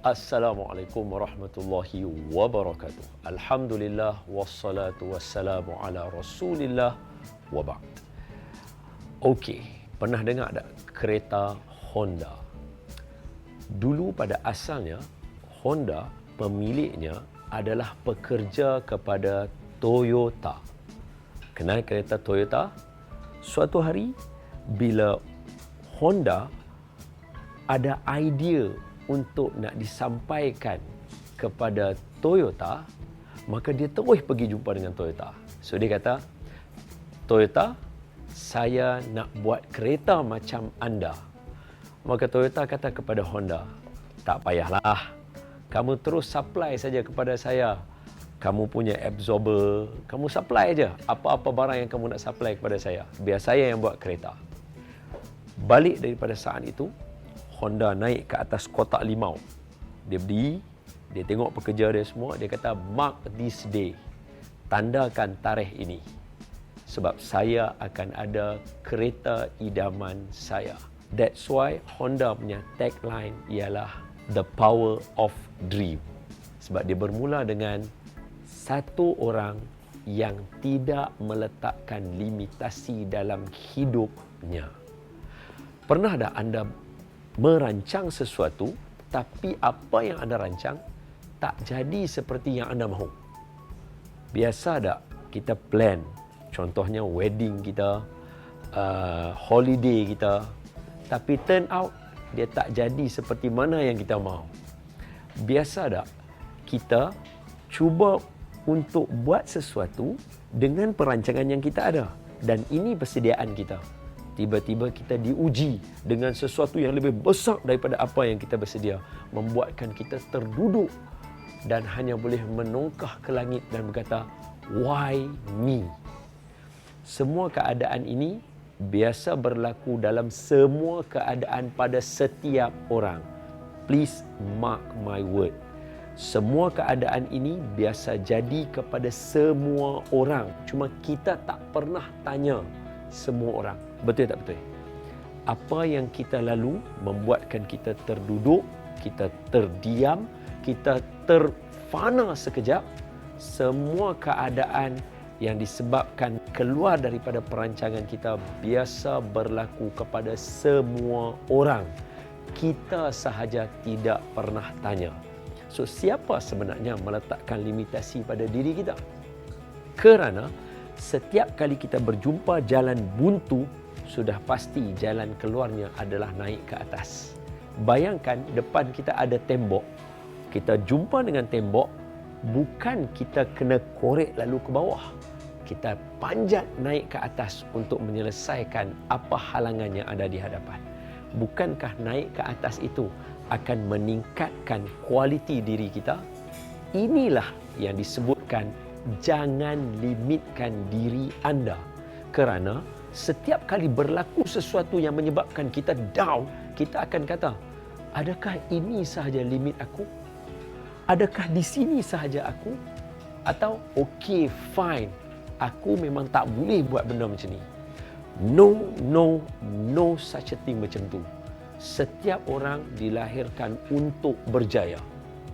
Assalamualaikum warahmatullahi wabarakatuh. Alhamdulillah wassalatu wassalamu ala Rasulillah wa ba'd. Okey, pernah dengar tak kereta Honda? Dulu pada asalnya Honda pemiliknya adalah pekerja kepada Toyota. Kenal kereta Toyota? Suatu hari bila Honda ada idea untuk nak disampaikan kepada Toyota, maka dia terus pergi jumpa dengan Toyota. So dia kata, Toyota, saya nak buat kereta macam anda. Maka Toyota kata kepada Honda, tak payahlah, kamu terus supply saja kepada saya. Kamu punya absorber, kamu supply aja apa-apa barang yang kamu nak supply kepada saya. Biar saya yang buat kereta. Balik daripada saat itu, Honda naik ke atas kotak limau. Dia berdiri, dia tengok pekerja dia semua, dia kata, mark this day, tandakan tarikh ini. Sebab saya akan ada kereta idaman saya. That's why Honda punya tagline ialah the power of dream. Sebab dia bermula dengan satu orang yang tidak meletakkan limitasi dalam hidupnya. Pernah tak anda merancang sesuatu, tapi apa yang anda rancang tak jadi seperti yang anda mahu? Biasa tak kita plan, contohnya wedding kita, holiday kita, tapi turn out dia tak jadi seperti mana yang kita mahu? Biasa tak kita cuba untuk buat sesuatu dengan perancangan yang kita ada, dan ini persediaan kita. Tiba-tiba kita diuji dengan sesuatu yang lebih besar daripada apa yang kita bersedia, membuatkan kita terduduk dan hanya boleh menongkah ke langit dan berkata, why me? Semua keadaan ini biasa berlaku dalam semua keadaan pada setiap orang. Please mark my word. Semua keadaan ini biasa jadi kepada semua orang. Cuma kita tak pernah tanya semua orang. Betul tak betul? Apa yang kita lalu membuatkan kita terduduk, kita terdiam, kita terfana sekejap. Semua keadaan yang disebabkan keluar daripada perancangan kita biasa berlaku kepada semua orang. Kita sahaja tidak pernah tanya. So, siapa sebenarnya meletakkan limitasi pada diri kita? Kerana setiap kali kita berjumpa jalan buntu, sudah pasti jalan keluarnya adalah naik ke atas. Bayangkan depan kita ada tembok. Kita jumpa dengan tembok, bukan kita kena korek lalu ke bawah. Kita panjat naik ke atas untuk menyelesaikan apa halangan yang ada di hadapan. Bukankah naik ke atas itu akan meningkatkan kualiti diri kita? Inilah yang disebutkan jangan limitkan diri anda. Kerana setiap kali berlaku sesuatu yang menyebabkan kita down, kita akan kata, adakah ini sahaja limit aku? Adakah di sini sahaja aku? Atau, okay, fine, aku memang tak boleh buat benda macam ni. No such a thing macam tu. Setiap orang dilahirkan untuk berjaya.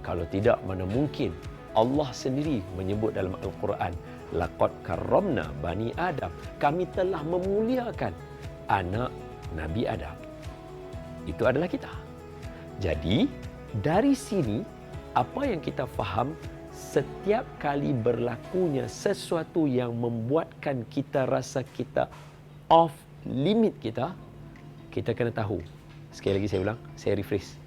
Kalau tidak, mana mungkin. Allah sendiri menyebut dalam Al-Quran, laqad karramna bani Adam. Kami telah memuliakan anak Nabi Adam. Itu adalah kita. Jadi, dari sini, apa yang kita faham, setiap kali berlakunya sesuatu yang membuatkan kita rasa kita off limit kita kena tahu. Sekali lagi saya ulang, saya rephrase.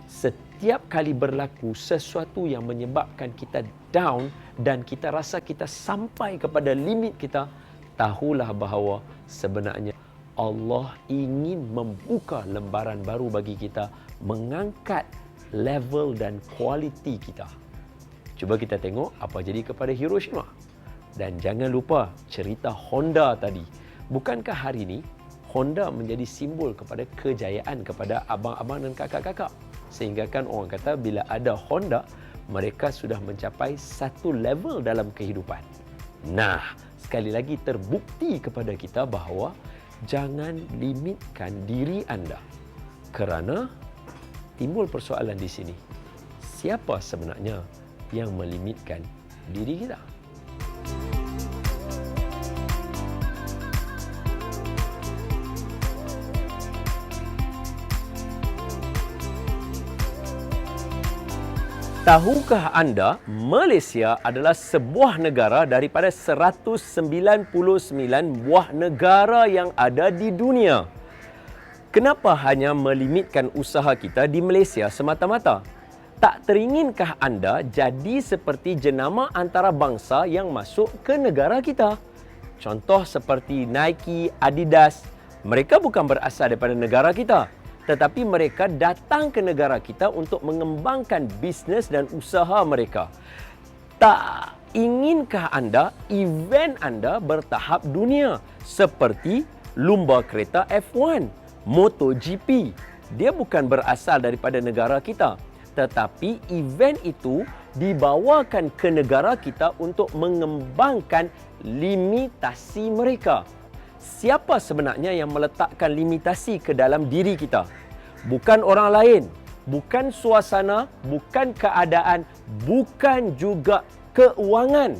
Setiap kali berlaku sesuatu yang menyebabkan kita down dan kita rasa kita sampai kepada limit kita, tahulah bahawa sebenarnya Allah ingin membuka lembaran baru bagi kita, mengangkat level dan kualiti kita. Cuba kita tengok apa jadi kepada Hiroshima. Dan jangan lupa cerita Honda tadi. Bukankah hari ini Honda menjadi simbol kepada kejayaan kepada abang-abang dan kakak-kakak? Sehingga kan orang kata bila ada Honda, mereka sudah mencapai satu level dalam kehidupan. Nah, sekali lagi terbukti kepada kita bahawa jangan limitkan diri anda. Kerana timbul persoalan di sini. siapa sebenarnya yang melimitkan diri kita? Tahukah anda, Malaysia adalah sebuah negara daripada 199 buah negara yang ada di dunia. Kenapa hanya melimitkan usaha kita di Malaysia semata-mata? Tak teringinkah anda jadi seperti jenama antarabangsa yang masuk ke negara kita? Contoh seperti Nike, Adidas, mereka bukan berasal daripada negara kita, tetapi mereka datang ke negara kita untuk mengembangkan bisnes dan usaha mereka. Tak inginkah anda event anda bertahap dunia seperti lumba kereta F1, MotoGP? Dia bukan berasal daripada negara kita, tetapi event itu dibawakan ke negara kita untuk mengembangkan limitasi mereka. Siapa sebenarnya yang meletakkan limitasi ke dalam diri kita? Bukan orang lain, bukan suasana, bukan keadaan, bukan juga keuangan.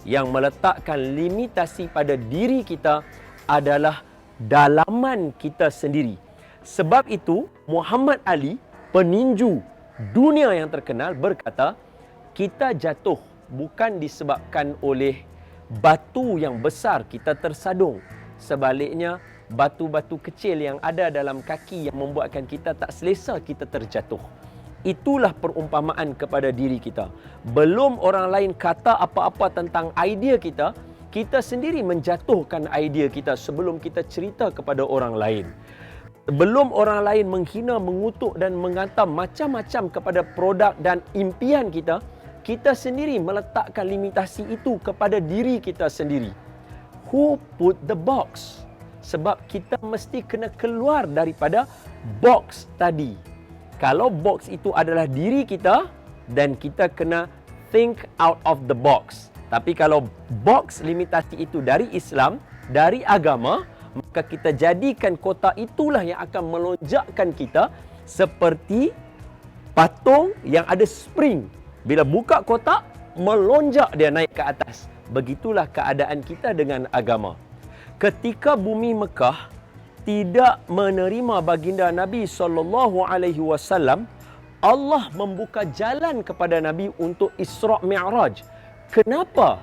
Yang meletakkan limitasi pada diri kita adalah dalaman kita sendiri. Sebab itu, Muhammad Ali, peninju dunia yang terkenal, berkata, kita jatuh bukan disebabkan oleh batu yang besar kita tersadung. Sebaliknya, batu-batu kecil yang ada dalam kaki yang membuatkan kita tak selesa kita terjatuh. Itulah perumpamaan kepada diri kita. Belum orang lain kata apa-apa tentang idea kita, kita sendiri menjatuhkan idea kita sebelum kita cerita kepada orang lain. Belum orang lain menghina, mengutuk dan menghantam macam-macam kepada produk dan impian kita, kita sendiri meletakkan limitasi itu kepada diri kita sendiri. Who put the box? Sebab kita mesti kena keluar daripada box tadi. Kalau box itu adalah diri kita, dan kita kena think out of the box. Tapi kalau box limitasi itu dari Islam, dari agama, maka kita jadikan kotak itulah yang akan melonjakkan kita seperti patung yang ada spring. Bila buka kotak, melonjak dia naik ke atas. Begitulah keadaan kita dengan agama. Ketika bumi Mekah tidak menerima baginda Nabi SAW, Allah membuka jalan kepada Nabi untuk Isra' Mi'raj. Kenapa?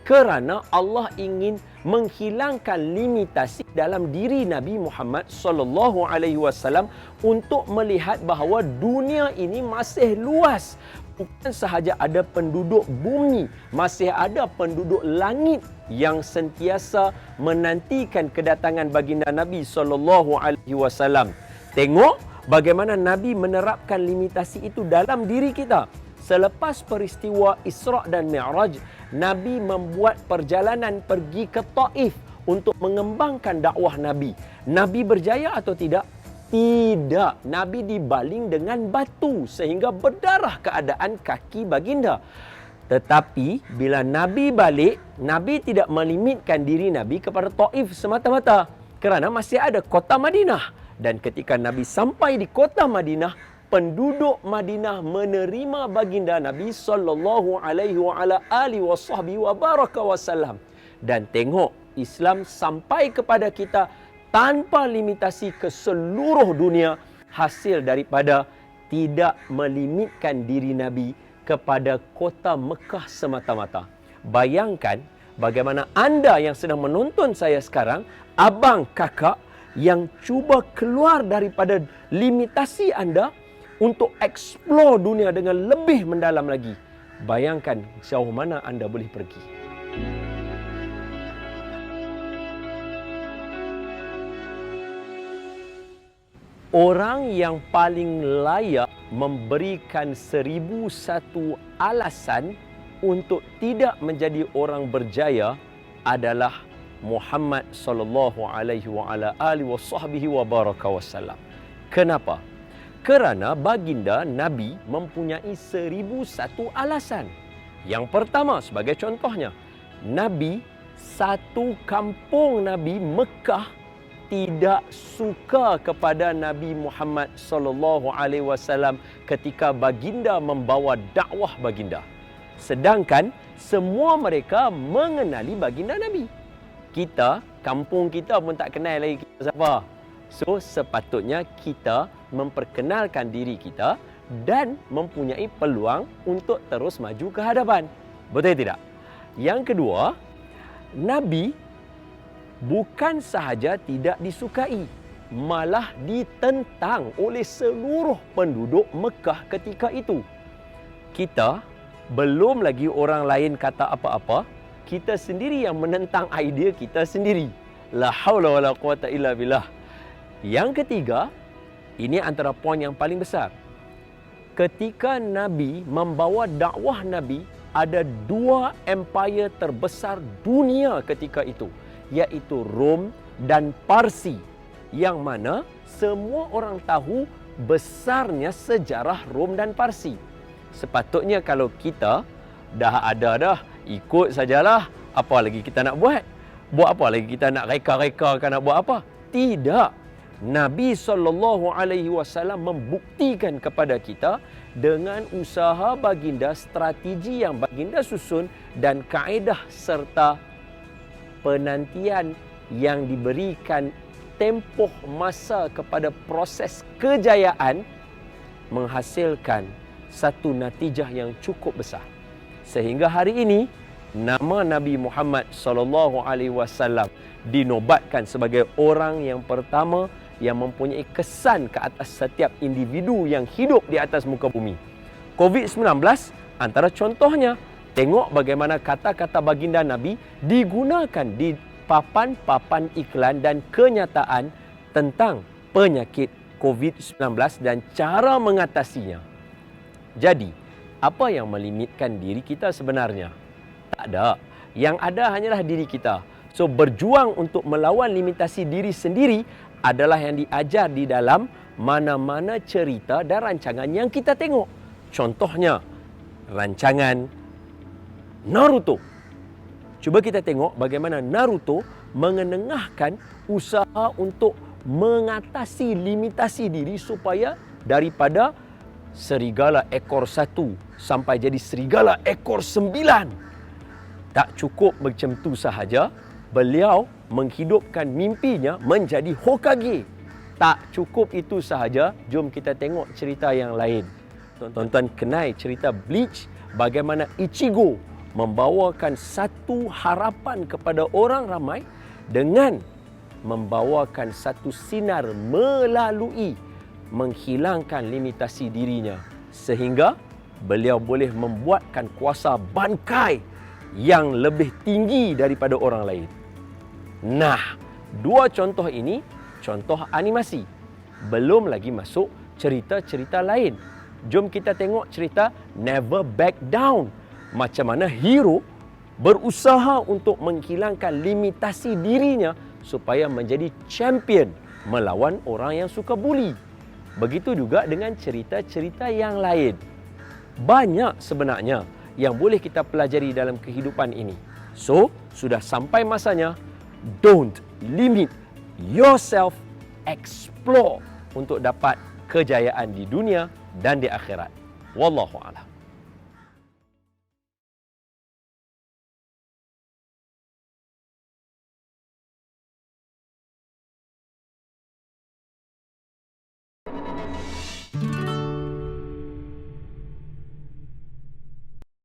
Kerana Allah ingin menghilangkan limitasi dalam diri Nabi Muhammad SAW untuk melihat bahawa dunia ini masih luas. Bukan sahaja ada penduduk bumi, masih ada penduduk langit yang sentiasa menantikan kedatangan baginda Nabi SAW. Tengok bagaimana Nabi menerapkan limitasi itu dalam diri kita. Selepas peristiwa Isra' dan Mi'raj, Nabi membuat perjalanan pergi ke Taif untuk mengembangkan dakwah Nabi. Nabi berjaya atau tidak? Tidak. Nabi dibaling dengan batu sehingga berdarah keadaan kaki baginda. Tetapi bila Nabi balik, Nabi tidak melimitkan diri Nabi kepada Taif semata-mata, kerana masih ada kota Madinah. Dan ketika Nabi sampai di kota Madinah, penduduk Madinah menerima baginda Nabi sallallahu alaihi wasallam. Dan tengok, Islam sampai kepada kita tanpa limitasi ke seluruh dunia, hasil daripada tidak melimitkan diri Nabi kepada kota Mekah semata-mata. Bayangkan bagaimana anda yang sedang menonton saya sekarang, abang, kakak, yang cuba keluar daripada limitasi anda untuk explore dunia dengan lebih mendalam lagi. Bayangkan sejauh mana anda boleh pergi. Orang yang paling layak memberikan 1001 alasan untuk tidak menjadi orang berjaya adalah Muhammad sallallahu alaihi wasallam. Kenapa? Kerana baginda Nabi mempunyai 1001 alasan. Yang pertama, sebagai contohnya, Nabi, satu kampung Nabi, Mekah, tidak suka kepada Nabi Muhammad sallallahu alaihi wasallam ketika baginda membawa dakwah baginda. Sedangkan semua mereka mengenali baginda Nabi. Kita, kampung kita pun tak kenal lagi kita siapa. So, sepatutnya kita memperkenalkan diri kita dan mempunyai peluang untuk terus maju ke hadapan. Betul tidak? Yang kedua, Nabi bukan sahaja tidak disukai, malah ditentang oleh seluruh penduduk Mekah ketika itu. Kita, belum lagi orang lain kata apa-apa, kita sendiri yang menentang idea kita sendiri. La haula wala quwata illa billah. Yang ketiga, ini antara poin yang paling besar. Ketika Nabi membawa dakwah Nabi, ada dua empire terbesar dunia ketika itu, iaitu Rom dan Parsi, yang mana semua orang tahu besarnya sejarah Rom dan Parsi. Sepatutnya kalau kita dah ada dah, ikut sajalah. Apa lagi kita nak buat? Buat apa lagi kita nak reka-reka nak buat apa? Tidak. Nabi SAW membuktikan kepada kita dengan usaha baginda, strategi yang baginda susun dan kaedah serta penantian yang diberikan tempoh masa kepada proses kejayaan menghasilkan satu natijah yang cukup besar. Sehingga hari ini nama Nabi Muhammad SAW dinobatkan sebagai orang yang pertama yang mempunyai kesan ke atas setiap individu yang hidup di atas muka bumi. COVID-19 antara contohnya. Tengok bagaimana kata-kata baginda Nabi digunakan di papan-papan iklan dan kenyataan tentang penyakit COVID-19 dan cara mengatasinya. Jadi, apa yang melimitkan diri kita sebenarnya? Tak ada. Yang ada hanyalah diri kita. So, berjuang untuk melawan limitasi diri sendiri adalah yang diajar di dalam mana-mana cerita dan rancangan yang kita tengok. Contohnya, rancangan Naruto. Cuba kita tengok bagaimana Naruto mengenengahkan usaha untuk mengatasi limitasi diri supaya daripada serigala ekor 1 sampai jadi serigala ekor 9. Tak cukup macam tu sahaja, beliau menghidupkan mimpinya menjadi Hokage. Tak cukup itu sahaja, jom kita tengok cerita yang lain. Tuan-tuan kenal cerita Bleach, bagaimana Ichigo membawakan satu harapan kepada orang ramai dengan membawakan satu sinar melalui menghilangkan limitasi dirinya, sehingga beliau boleh membuatkan kuasa Bankai yang lebih tinggi daripada orang lain. Nah, dua contoh ini contoh animasi. Belum lagi masuk cerita-cerita lain. Jom kita tengok cerita Never Back Down. Macam mana hero berusaha untuk menghilangkan limitasi dirinya supaya menjadi champion melawan orang yang suka bully. Begitu juga dengan cerita-cerita yang lain. Banyak sebenarnya yang boleh kita pelajari dalam kehidupan ini. So, sudah sampai masanya, don't limit yourself, explore untuk dapat kejayaan di dunia dan di akhirat. Wallahu a'lam.